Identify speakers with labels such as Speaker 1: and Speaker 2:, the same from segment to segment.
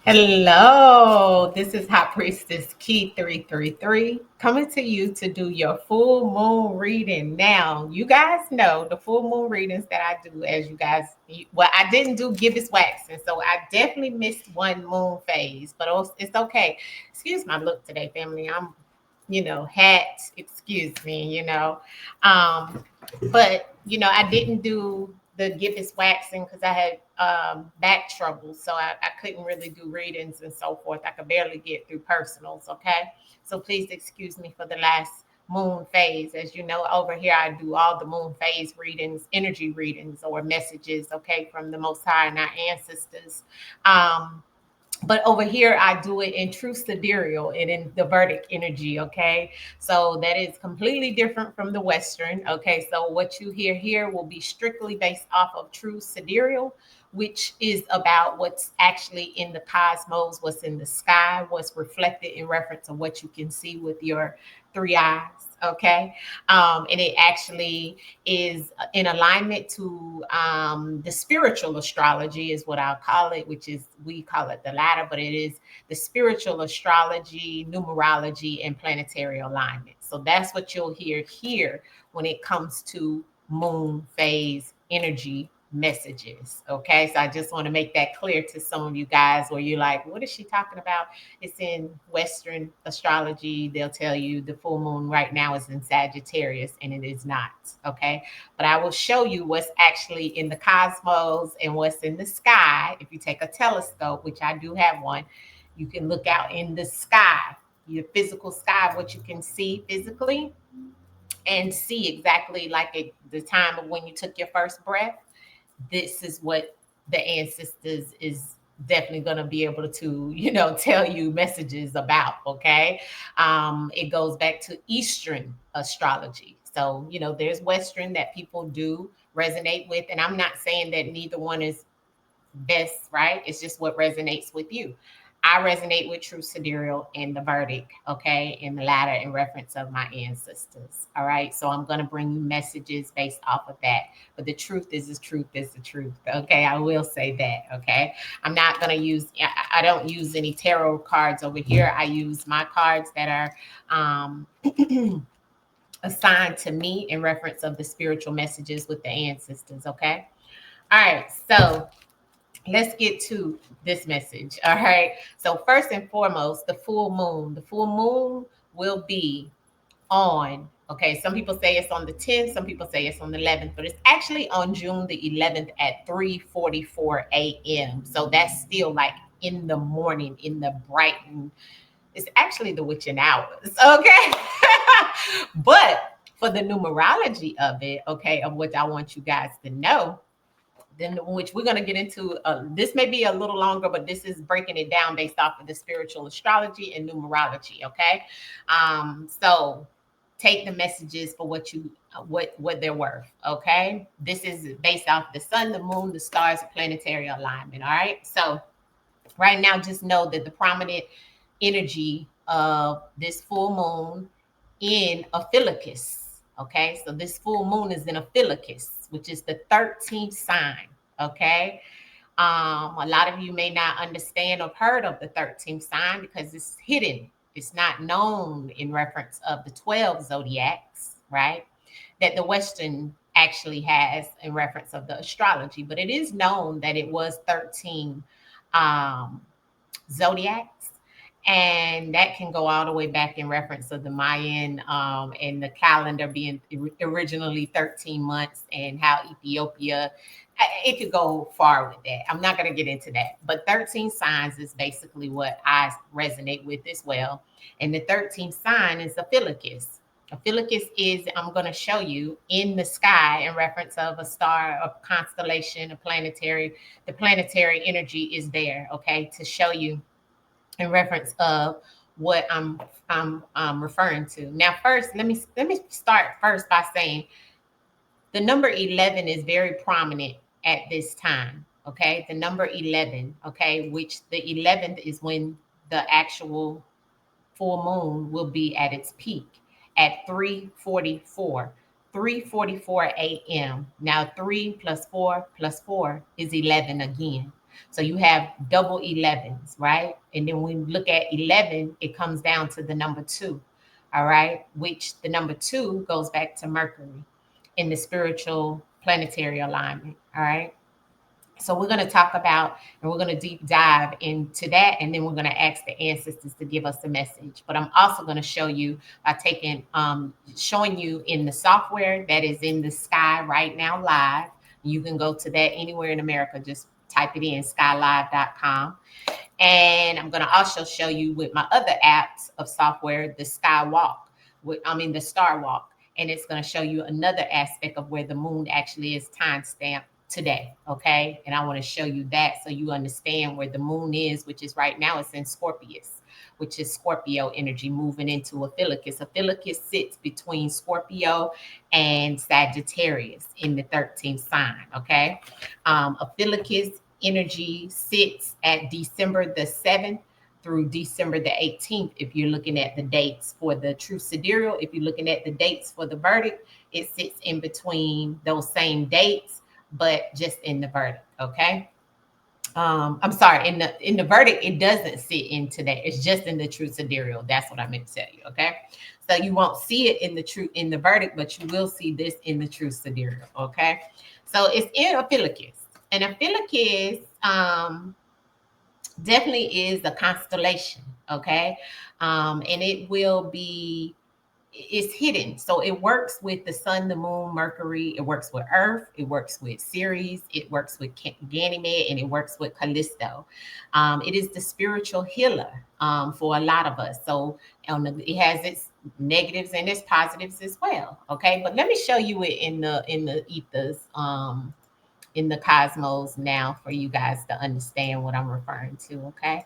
Speaker 1: Hello, this is High Priestess Key 333 coming to you to do your full moon reading. Now, you guys know the full moon readings that I do, as you guys, well, I didn't do gibbous waxing, so I definitely missed one moon phase, but it's okay. Excuse my look today, family. Hat, excuse me, Um, but I didn't do the gibbous waxing because I had back trouble, so I couldn't really do readings and so forth. I could barely get through personals. Okay, so please excuse me for the last moon phase. As you know, over here I do all the moon phase readings, energy readings, or messages. Okay, from the Most High and our ancestors. Um, but over here I do it in true sidereal and in the verdict energy. Okay, so that is completely different from the western. Okay, so what you hear here will be strictly based off of true sidereal, which is about what's actually in the cosmos, what's in the sky, what's reflected in reference to what you can see with your three eyes. Okay, and it actually is in alignment to the spiritual astrology, is what I'll call it, which is, we call it the latter, but it is the spiritual astrology, numerology, and planetary alignment. So that's what you'll hear here when it comes to moon phase energy messages. Okay, so I just want to make that clear to some of you guys where you're like, what is she talking about? It's in Western astrology. They'll tell you the full moon right now is in Sagittarius, and it is not. Okay, but I will show you what's actually in the cosmos and what's in the sky. If you take a telescope, which I do have one, you can look out in the sky, your physical sky, what you can see physically, and see exactly like the time of when you took your first breath. This is what the ancestors is definitely going to be able to tell you messages about. Okay, it goes back to Eastern astrology. So there's Western that people do resonate with, and I'm not saying that neither one is best, right? It's just what resonates with you. I resonate with true sidereal and the verdict, okay, and the latter in reference of my ancestors. All right. So I'm going to bring you messages based off of that. But the truth is the truth is the truth. Okay. I will say that. Okay. I'm not going to I don't use any tarot cards over here. I use my cards that are assigned to me in reference of the spiritual messages with the ancestors. Okay. All right. So let's get to this message. All right. So first and foremost, the full moon. The full moon will be on. Okay. Some people say it's on the 10th. Some people say it's on the 11th, but it's actually on June the 11th at 3:44 a.m. So that's still like in the morning, in the brighten. It's actually the witching hours. Okay. But for the numerology of it, okay, of what I want you guys to know, then which we're going to get into. This may be a little longer, but this is breaking it down based off of the spiritual astrology and numerology. Okay, so take the messages for what they're worth. Okay, this is based off the sun, the moon, the stars, planetary alignment. All right, so right now, just know that the prominent energy of this full moon in Ophiuchus. Okay, so this full moon is in Ophiuchus, which is the 13th sign. Okay, a lot of you may not understand or heard of the 13th sign because it's hidden. It's not known in reference of the 12 zodiacs, right? That the Western actually has in reference of the astrology, but it is known that it was 13 um, zodiacs, and that can go all the way back in reference of the Mayan, and the calendar being originally 13 months, and how Ethiopia, it could go far with that. I'm not going to get into that, but 13 signs is basically what I resonate with as well. And the 13th sign is Ophiuchus. Ophiuchus is, I'm going to show you in the sky in reference of a star, a constellation, a planetary. The planetary energy is there, okay, to show you in reference of what I'm referring to. Now, first, let me start first by saying the number 11 is very prominent at this time. Okay, the number 11. Okay, which the 11th is when the actual full moon will be at its peak at 3:44. 3:44 a.m. Now 3 plus 4 plus 4 is 11 again. So you have double 11s, right? And then when we look at 11, it comes down to the number 2, all right? Which the number 2 goes back to Mercury in the spiritual planetary alignment, all right? So we're going to talk about, and we're going to deep dive into that, and then we're going to ask the ancestors to give us the message. But I'm also going to show you by showing you in the software that is in the sky right now live. You can go to that anywhere in America. Just type it in, skylive.com. And I'm going to also show you with my other apps of software, the Sky Walk, the Star Walk. And it's going to show you another aspect of where the moon actually is time stamped today. Okay. And I want to show you that so you understand where the moon is, which is right now it's in Scorpius, which is Scorpio energy moving into Ophiuchus. Ophiuchus sits between Scorpio and Sagittarius in the 13th sign. Okay. Ophiuchus energy sits at December the 7th through December the 18th. If you're looking at the dates for the true sidereal, if you're looking at the dates for the verdict, it sits in between those same dates, but just in the verdict. Okay. I'm sorry, in the verdict, it doesn't sit in today. It's just in the true sidereal. That's what I meant to tell you. Okay. So you won't see it in the verdict, but you will see this in the true sidereal. Okay. So it's in Ophiuchus. And Ophiuchus definitely is a constellation, okay? And it's hidden. So it works with the sun, the moon, Mercury. It works with Earth. It works with Ceres. It works with Ganymede, and it works with Callisto. It is the spiritual healer for a lot of us. So it has its negatives and its positives as well. Okay, but let me show you it in the ethers. In the cosmos now for you guys to understand what I'm referring to, okay?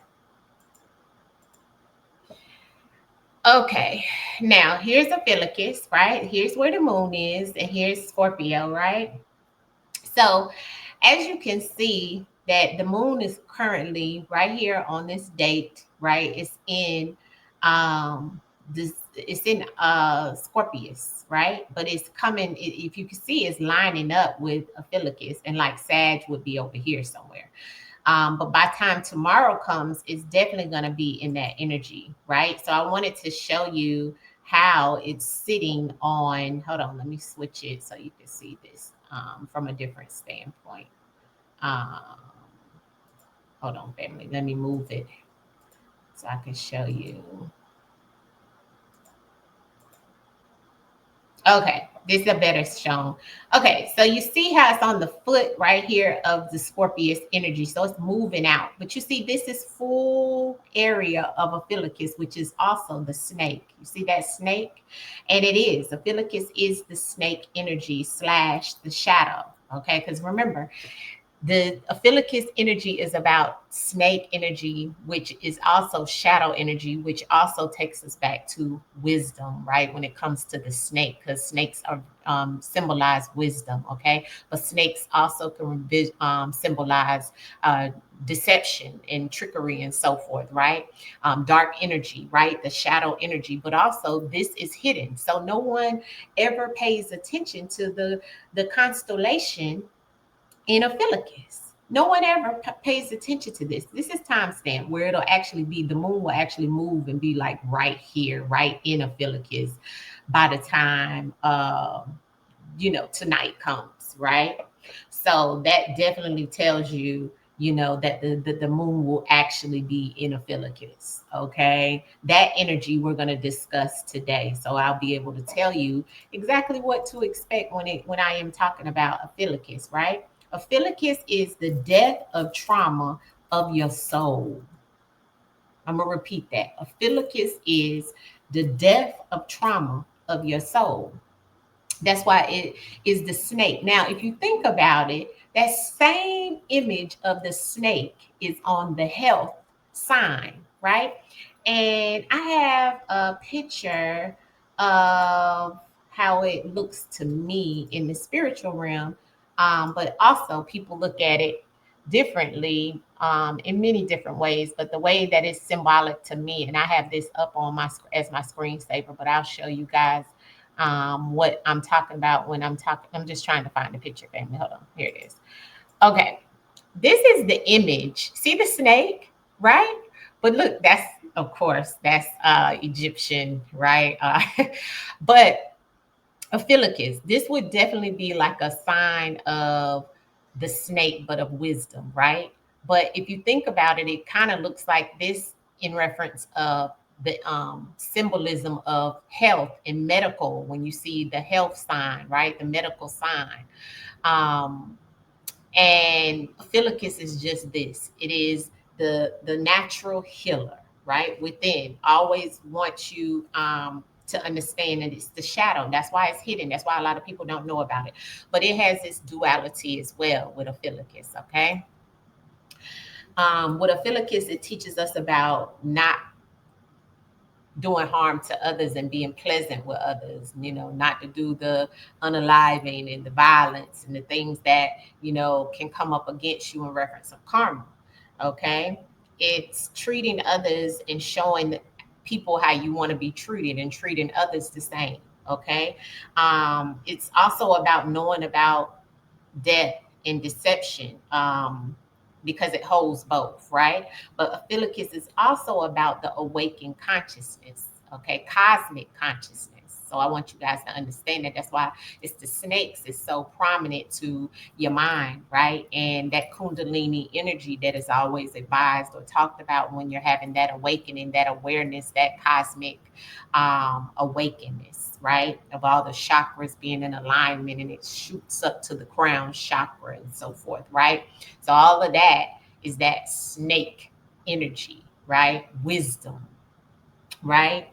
Speaker 1: Okay, now here's Ophiuchus, right? Here's where the moon is, and here's Scorpio, right? So as you can see that the moon is currently right here on this date, right? It's in Scorpius, right? But it's coming, if you can see, it's lining up with Ophiuchus, and like Sag would be over here somewhere. But by time tomorrow comes, it's definitely going to be in that energy, right? So I wanted to show you how it's sitting on, hold on, let me switch it so you can see this from a different standpoint. Hold on, family, let me move it so I can show you. Okay, this is a better shown. Okay, so you see how it's on the foot right here of the Scorpius energy. So it's moving out. But you see, this is full area of Ophiuchus, which is also the snake. You see that snake? And it is. Ophiuchus is the snake energy / the shadow. Okay, because remember, the Ophiuchus energy is about snake energy, which is also shadow energy, which also takes us back to wisdom, right? When it comes to the snake, because snakes are symbolize wisdom, okay? But snakes also can symbolize deception and trickery and so forth, right? Dark energy, right? The shadow energy, but also this is hidden. So no one ever pays attention to the constellation in Ophiuchus. No one ever pays attention to this. This is timestamp where it'll actually be, the moon will actually move and be like right here, right in Ophiuchus by the time tonight comes, right? So that definitely tells you, that the moon will actually be in Ophiuchus. Okay, that energy we're going to discuss today. So I'll be able to tell you exactly what to expect when I am talking about Ophiuchus, right? Ophiuchus is the death of trauma of your soul. I'm going to repeat that. Ophiuchus is the death of trauma of your soul. That's why it is the snake. Now, if you think about it, that same image of the snake is on the health sign, right? And I have a picture of how it looks to me in the spiritual realm. But also people look at it differently in many different ways. But the way that it's symbolic to me, and I have this up on as my screensaver, but I'll show you guys what I'm talking about when I'm talking. I'm just trying to find the picture, family. Hold on. Here it is. Okay. this is the image. See the snake, right? But look, that's of course that's Egyptian, right? But Ophiuchus, this would definitely be like a sign of the snake, but of wisdom, right? But if you think about it, it kind of looks like this in reference of the symbolism of health and medical. When you see the health sign, right, the medical sign, um, and Ophiuchus is just this. It is the natural healer, right? Within. Always wants you to understand that it's the shadow. That's why it's hidden. That's why a lot of people don't know about it. But it has this duality as well with Ophiuchus, okay? With Ophiuchus, it teaches us about not doing harm to others and being pleasant with others, not to do the unaliving and the violence and the things that, can come up against you in reference of karma. Okay. It's treating others and showing people how you want to be treated and treating others the same. Okay. It's also about knowing about death and deception, because it holds both, right? But Ophiuchus is also about the awakened consciousness, okay, cosmic consciousness. So I want you guys to understand that. That's why it's the snakes is so prominent to your mind, right? And that Kundalini energy that is always advised or talked about when you're having that awakening, that awareness, that cosmic awakeness, right? Of all the chakras being in alignment and it shoots up to the crown chakra and so forth, right? So all of that is that snake energy, right? Wisdom, right?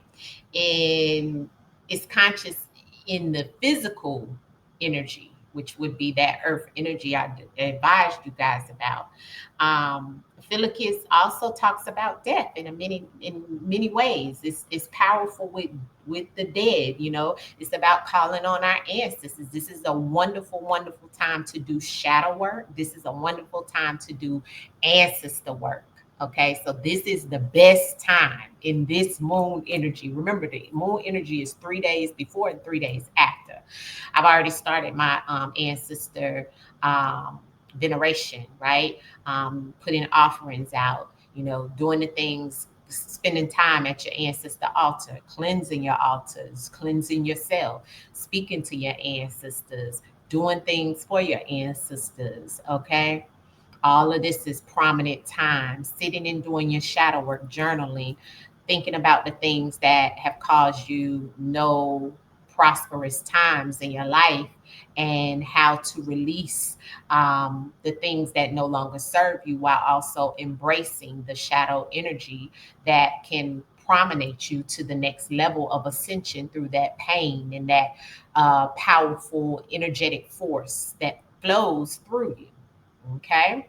Speaker 1: And it's conscious in the physical energy, which would be that earth energy I advised you guys about. Ophiuchus also talks about death in many ways. It's powerful with the dead. It's about calling on our ancestors. This is a wonderful, wonderful time to do shadow work. This is a wonderful time to do ancestor work. Okay, so this is the best time in this moon energy. Remember, the moon energy is 3 days before and 3 days after. I've already started my ancestor veneration, right? Putting offerings out, doing the things, spending time at your ancestor altar, cleansing your altars, cleansing yourself, speaking to your ancestors, doing things for your ancestors, okay? All of this is prominent time, sitting and doing your shadow work, journaling, thinking about the things that have caused you no prosperous times in your life and how to release the things that no longer serve you while also embracing the shadow energy that can promenade you to the next level of ascension through that pain and that powerful energetic force that flows through you. Okay.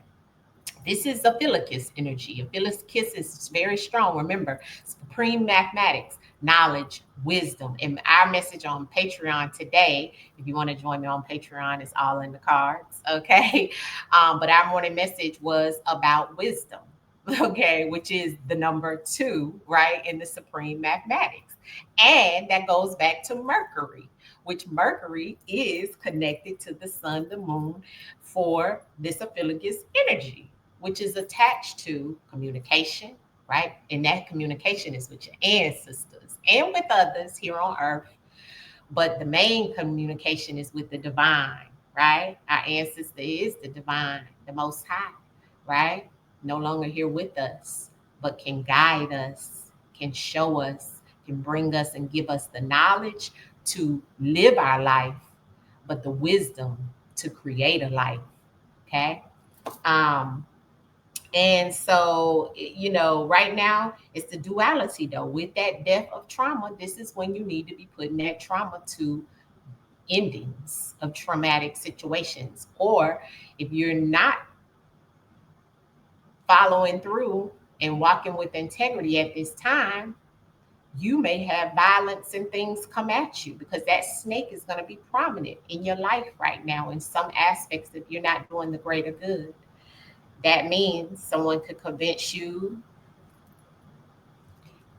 Speaker 1: This is Ophiuchus energy. Ophiuchus is very strong. Remember, supreme mathematics, knowledge, wisdom. And our message on Patreon today, if you want to join me on Patreon, it's all in the cards. Okay. But our morning message was about wisdom. Okay, which is the number 2, right, in the supreme mathematics. And that goes back to Mercury, which Mercury is connected to the sun, the moon, for this Ophiuchus energy, which is attached to communication, right? And that communication is with your ancestors and with others here on earth. But the main communication is with the divine, right? Our ancestor is the divine, the most high, right? No longer here with us, but can guide us, can show us, can bring us and give us the knowledge to live our life, but the wisdom to create a life. Okay. Um, and so, right now it's the duality though. With that death of trauma, this is when you need to be putting that trauma to endings of traumatic situations. Or if you're not following through and walking with integrity at this time, you may have violence and things come at you because that snake is going to be prominent in your life right now in some aspects if you're not doing the greater good. That means someone could convince you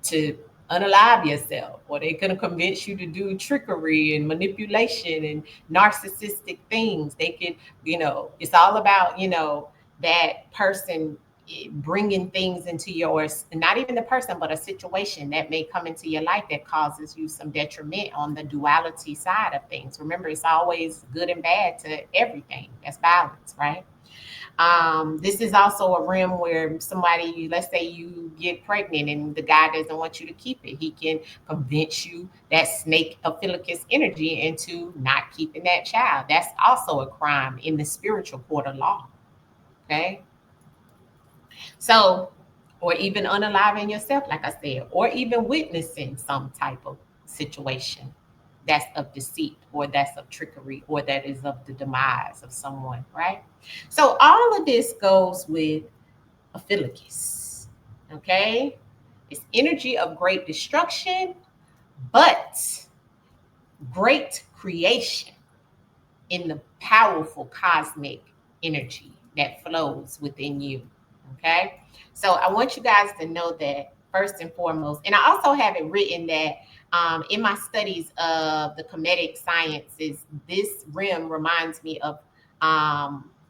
Speaker 1: to unalive yourself, or they're going to convince you to do trickery and manipulation and narcissistic things. They could, it's all about, that person bringing things into yours, not even the person, but a situation that may come into your life that causes you some detriment on the duality side of things. Remember, it's always good and bad to everything. That's balance, right? This is also a realm where somebody, let's say you get pregnant and the guy doesn't want you to keep it. He can convince you that snake Ophiuchus energy into not keeping that child. That's also a crime in the spiritual court of law. Okay. So, or even unaliving yourself, like I said, or even witnessing some type of situation that's of deceit or that's of trickery or that is of the demise of someone, right? So all of this goes with Ophiuchus, okay? It's energy of great destruction, but great creation in the powerful cosmic energy that flows within you. Okay. So I want you guys to know that first and foremost. And I also have it written that in my studies of the Kemetic sciences, this rim reminds me of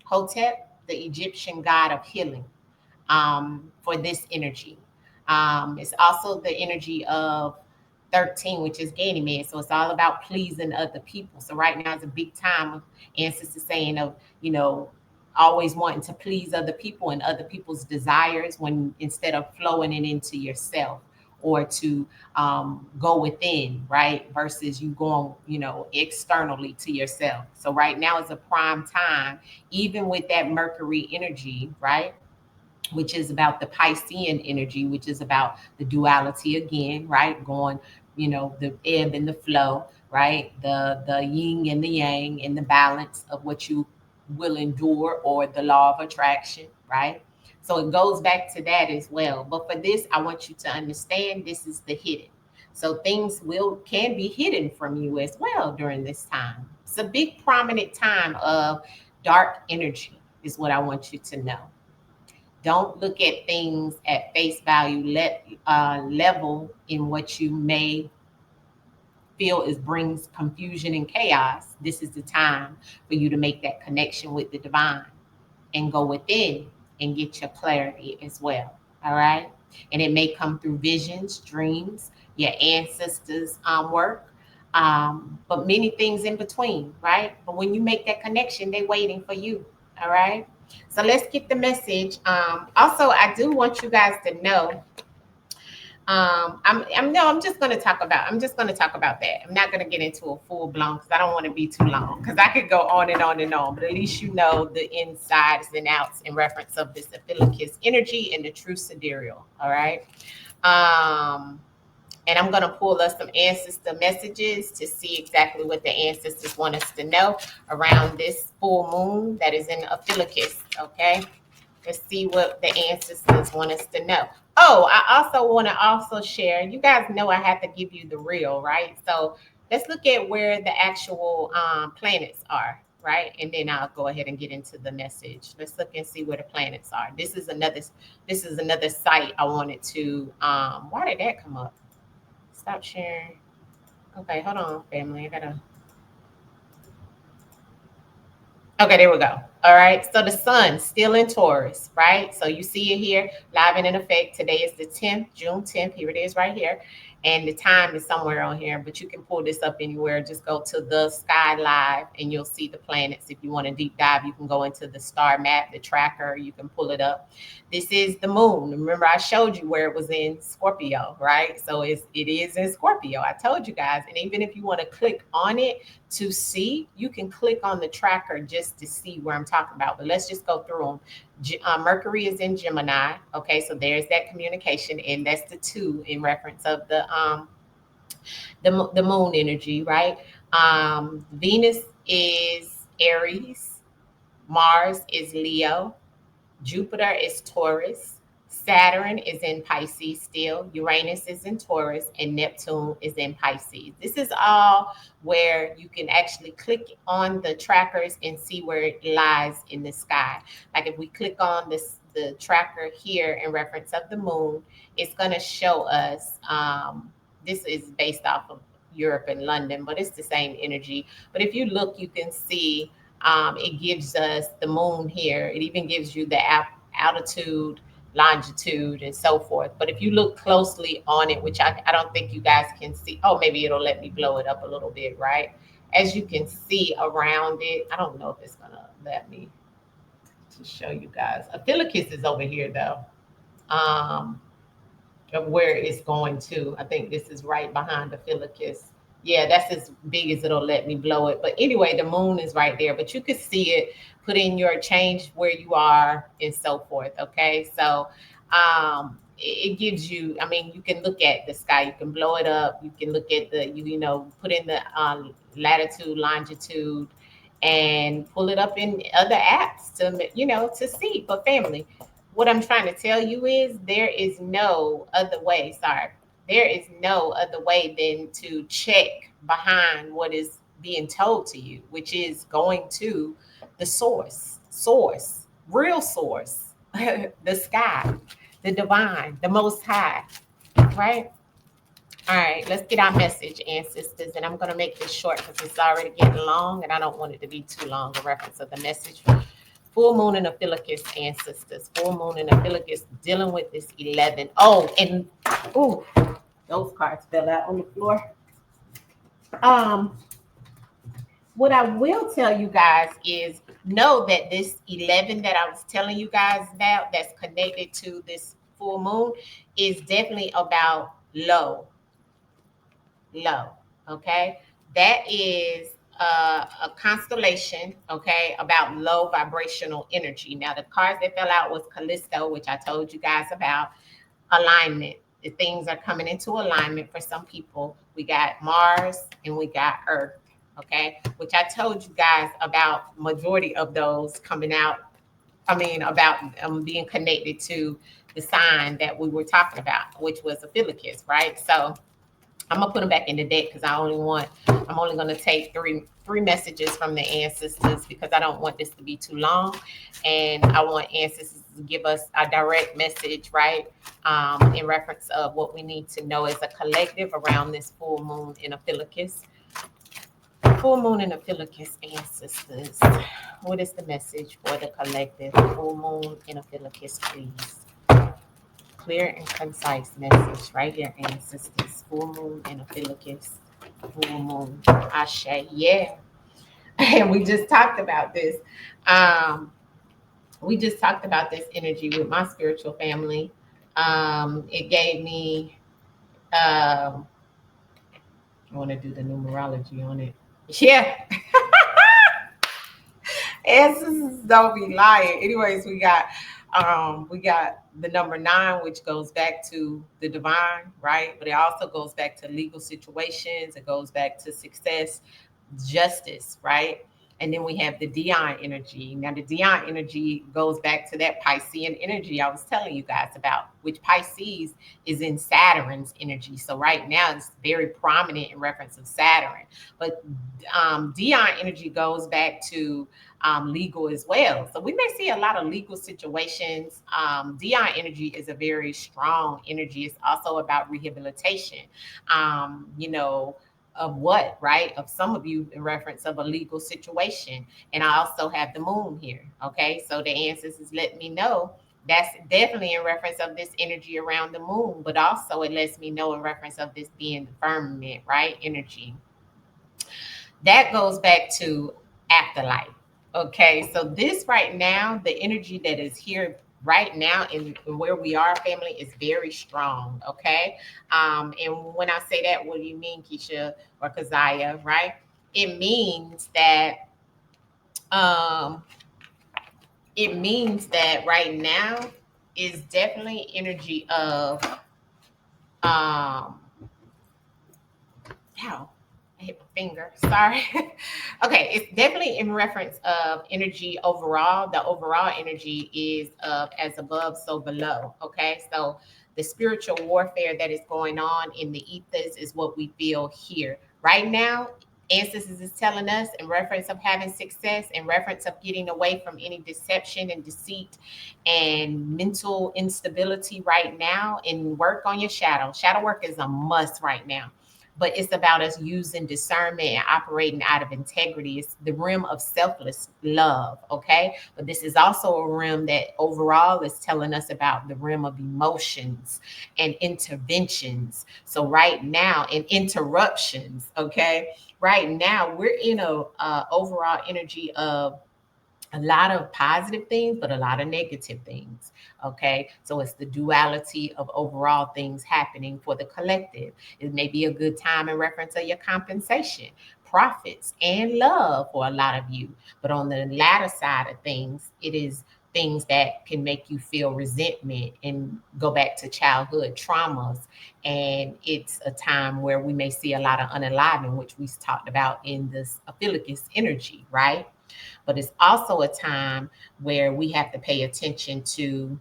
Speaker 1: Hotep, the Egyptian god of healing, for this energy. It's also the energy of 13, which is Ganymede. So it's all about pleasing other people. So right now is a big time of ancestors saying of, always wanting to please other people and other people's desires when instead of flowing it into yourself or to go within, right? Versus you going, externally to yourself. So right now is a prime time, even with that Mercury energy, right? Which is about the Piscean energy, which is about the duality again, right? Going, the ebb and the flow, right? The yin and the yang and the balance of what you will endure or the law of attraction, right? So it goes back to that as well. But for this, I want you to understand this is the hidden. So things can be hidden from you as well during this time. It's a big prominent time of dark energy is what I want you to know. Don't look at things at face value. Let level in what you may feel is brings confusion and chaos. This is the time for you to make that connection with the divine and go within and get your clarity as well. All right. And it may come through visions, dreams, your ancestors' work, but many things in between, right? But when you make that connection, they're waiting for you. All right. So let's get the message. Also, I do want you guys to know I'm just going to talk about that. I'm not going to get into a full blown because I don't want to be too long because I could go on and on and on, but at least you know the insides and outs in reference of this Ophiuchus energy and the true sidereal. All right. And I'm going to pull us some ancestor messages to see exactly what the ancestors want us to know around this full moon that is in Ophiuchus. Okay. Let's see what the ancestors want us to know. Oh, I also want to also share. You guys know I have to give you the real, right? So let's look at where the actual planets are, right? And then I'll go ahead and get into the message. Let's look and see where the planets are. This is another site I wanted to. Why did that come up? Stop sharing. Okay, hold on, family. I gotta. Okay, there we go. All right. So the sun still in Taurus, right? So you see it here, live and in effect. Today is the 10th, June 10th. Here it is right here. And the time is somewhere on here, but you can pull this up anywhere. Just go to the Sky Live and you'll see the planets. If you want to deep dive, you can go into the star map, the tracker, you can pull it up. This is the moon. Remember, I showed you where it was in Scorpio, right? So it is in Scorpio. I told you guys. And even if you want to click on it, to see, you can click on the tracker just to see where I'm talking about. But let's just go through them. Mercury is in Gemini. Okay, so there's that communication, and that's the 2 in reference of the moon energy, right? Venus is Aries, Mars is Leo, Jupiter is Taurus. Saturn is in Pisces still. Uranus is in Taurus and Neptune is in Pisces. This is all where you can actually click on the trackers and see where it lies in the sky. Like if we click on the tracker here in reference of the moon, it's going to show us, this is based off of Europe and London, but it's the same energy. But if you look, you can see It gives us the moon here. It even gives you the altitude, longitude, and so forth. But if you look closely on it, which I don't think you guys can see, oh, maybe it'll let me blow it up a little bit, right? As you can see around it, I don't know if it's gonna let me to show you guys. Ophiuchus is over here though. Um, of where it's going to. I think this is right behind the Ophiuchus. Yeah, that's as big as it'll let me blow it. But anyway, the moon is right there, but you could see it, put in your change where you are and so forth. Okay. So it gives you, I mean, you can look at the sky, you can blow it up, you can look at the, you know, put in the latitude, longitude, and pull it up in other apps to, you know, to see for family. What I'm trying to tell you is there is no other way. Sorry. There is no other way than to check behind what is being told to you, which is going to the source, real source, the sky, the divine, the most high, right? All right, let's get our message, ancestors. And I'm going to make this short because it's already getting long and I don't want it to be too long, a reference of the message. Full moon and Ophiuchus, ancestors. Full moon and Ophiuchus dealing with this 11. Oh, and oh, those cards fell out on the floor. What I will tell you guys is know that this 11 that I was telling you guys about that's connected to this full moon is definitely about low. Okay? That is a constellation, okay, about low vibrational energy. Now, the cards that fell out was Callisto, which I told you guys about, alignment. The things are coming into alignment for some people. We got Mars and we got Earth, okay, which I told you guys about majority of those coming out. I mean, about being connected to the sign that we were talking about, which was Ophiuchus, right? So I'm gonna put them back in the deck because I'm only gonna take three messages from the ancestors because I don't want this to be too long. And I want ancestors to give us a direct message, right? In reference of what we need to know as a collective around this full moon in Ophiuchus. Full moon in Ophiuchus, ancestors. What is the message for the collective? Full moon in Ophiuchus, please. Clear and concise message right here, ancestors. Full moon and Ophiuchus. Full moon. Ashe. Yeah. And we just talked about this. We just talked about this energy with my spiritual family. It gave me I want to do the numerology on it. Yeah. Ancestors don't be lying. Anyways, we got the number 9, which goes back to the divine, right? But it also goes back to legal situations. It goes back to success, justice, right? And then we have the Dion energy. Now, the Dion energy goes back to that Piscean energy I was telling you guys about, which Pisces is in Saturn's energy. So right now, it's very prominent in reference of Saturn. But Dion energy goes back to legal as well. So we may see a lot of legal situations. Dion energy is a very strong energy. It's also about rehabilitation. You know, of what, right? Of some of you in reference of a legal situation. And I also have the moon here. Okay. So the ancestors let me know that's definitely in reference of this energy around the moon, but also it lets me know in reference of this being the firmament, right? Energy. That goes back to afterlife. Okay. So this right now, the energy that is here right now in where we are, family, is very strong. Okay. And when I say that, what do you mean, Keisha or Keziah, right? It means that um right now is definitely energy of um ow, I hit my finger. Sorry. Okay, it's definitely in reference of energy overall. The overall energy is of as above, so below. Okay, so the spiritual warfare that is going on in the ethers is what we feel here right now. Ancestors is telling us in reference of having success, in reference of getting away from any deception and deceit and mental instability right now, and work on your shadow. Shadow work is a must right now. but it's about us using discernment and operating out of integrity. It's the realm of selfless love, okay? But this is also a realm that overall is telling us about the realm of emotions and interventions. So right now, and interruptions, okay? Right now, we're in a overall energy of a lot of positive things, but a lot of negative things. Okay. So it's the duality of overall things happening for the collective. It may be a good time in reference to your compensation, profits, and love for a lot of you. But on the latter side of things, it is things that can make you feel resentment and go back to childhood traumas. And it's a time where we may see a lot of unalignment, which we talked about in this Ophiuchus energy, right? But it's also a time where we have to pay attention to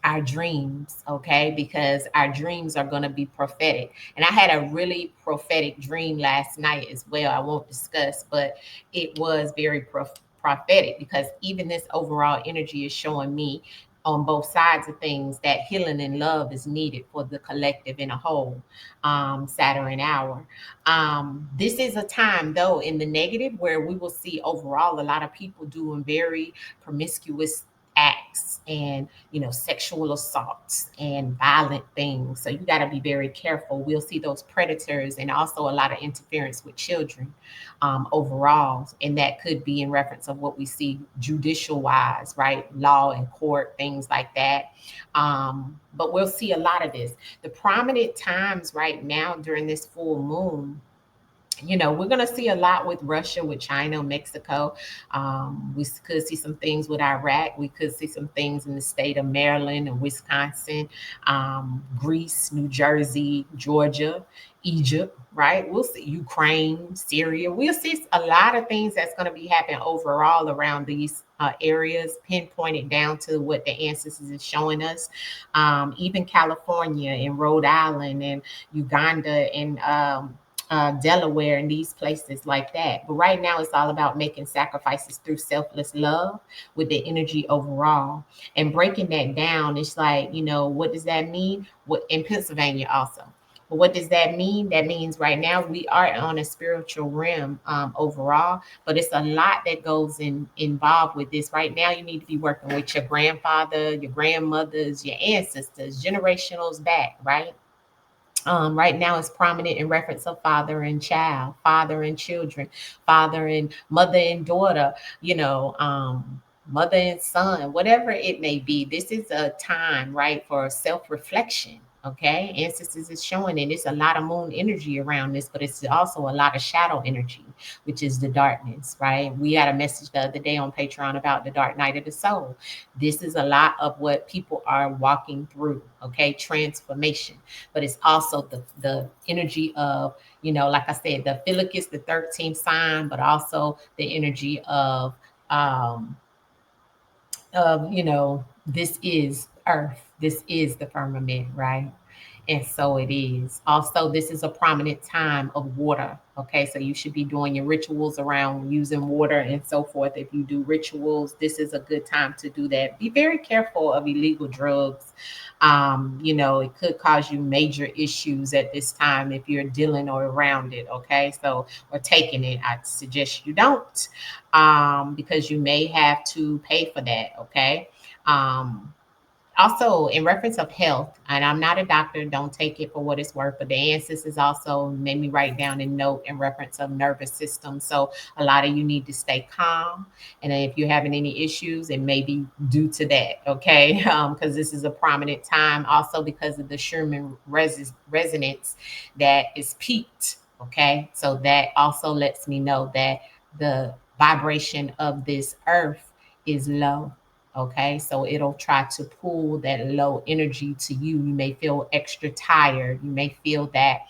Speaker 1: our dreams, okay? Because our dreams are going to be prophetic. And I had a really prophetic dream last night as well. I won't discuss, but it was very prophetic because even this overall energy is showing me on both sides of things that healing and love is needed for the collective in a whole. Saturn hour. This is a time though in the negative where we will see overall a lot of people doing very promiscuous acts and sexual assaults and violent things. So you got to be very careful. We'll see those predators and also a lot of interference with children overall. And that could be in reference of what we see judicial wise, right? Law and court, things like that. But we'll see a lot of this. The prominent times right now during this full moon, we're going to see a lot with Russia, with China, Mexico. We could see some things with Iraq. We could see some things in the state of Maryland and Wisconsin, Greece, New Jersey, Georgia, Egypt, right? We'll see Ukraine, Syria. We'll see a lot of things that's going to be happening overall around these areas, pinpointed down to what the ancestors is showing us. Even California and Rhode Island and Uganda and Delaware and these places like that. But right now, it's all about making sacrifices through selfless love with the energy overall and breaking that down. It's like, what does that mean? What in Pennsylvania also. But what does that mean? That means right now we are on a spiritual realm overall, but it's a lot that goes involved with this. Right now, you need to be working with your grandfather, your grandmothers, your ancestors, generationals back, right? Right now it's prominent in reference of father and child, father and children, father and mother and daughter, mother and son, whatever it may be. This is a time, right, for self-reflection. Okay, ancestors is showing it. It's a lot of moon energy around this, but it's also a lot of shadow energy, which is the darkness, right? We had a message the other day on Patreon about the dark night of the soul. This is a lot of what people are walking through, okay, transformation. But it's also the energy of, like I said, the Ophiuchus, the 13th sign, but also the energy um, this is earth, this is the firmament, right? And so it is. Also, this is a prominent time of water. Okay, so you should be doing your rituals around using water and so forth. If you do rituals, this is a good time to do that. Be very careful of illegal drugs. It could cause you major issues at this time if you're dealing or around it. Okay, so or taking it, I suggest you don't, because you may have to pay for that. Okay. Um, Also, in reference of health, and I'm not a doctor, don't take it for what it's worth, but the ancestors also made me write down a note in reference of nervous system. So a lot of you need to stay calm. And if you're having any issues, it may be due to that, okay? Because this is a prominent time, also because of the Schumann resonance that is peaked, okay? So that also lets me know that the vibration of this earth is low. Okay, so it'll try to pull that low energy to you. You may feel extra tired. You may feel that,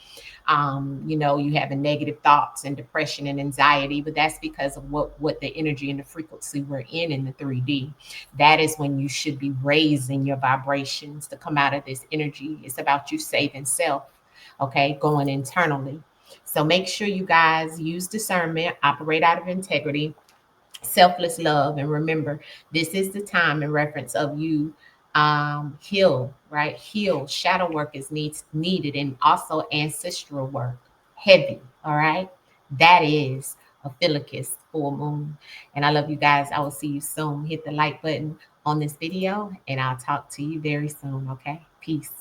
Speaker 1: you have a negative thoughts and depression and anxiety, but that's because of what the energy and the frequency we're in the 3D. That is when you should be raising your vibrations to come out of this energy. It's about you saving self, okay, going internally. So make sure you guys use discernment, operate out of integrity, selfless love, and remember this is the time in reference of you heal, right? Heal. Shadow work is needed, and also ancestral work. heavy. All right. That is Ophiuchus full moon. And I love you guys. I will see you soon. Hit the like button on this video, and I'll talk to you very soon. Okay. Peace.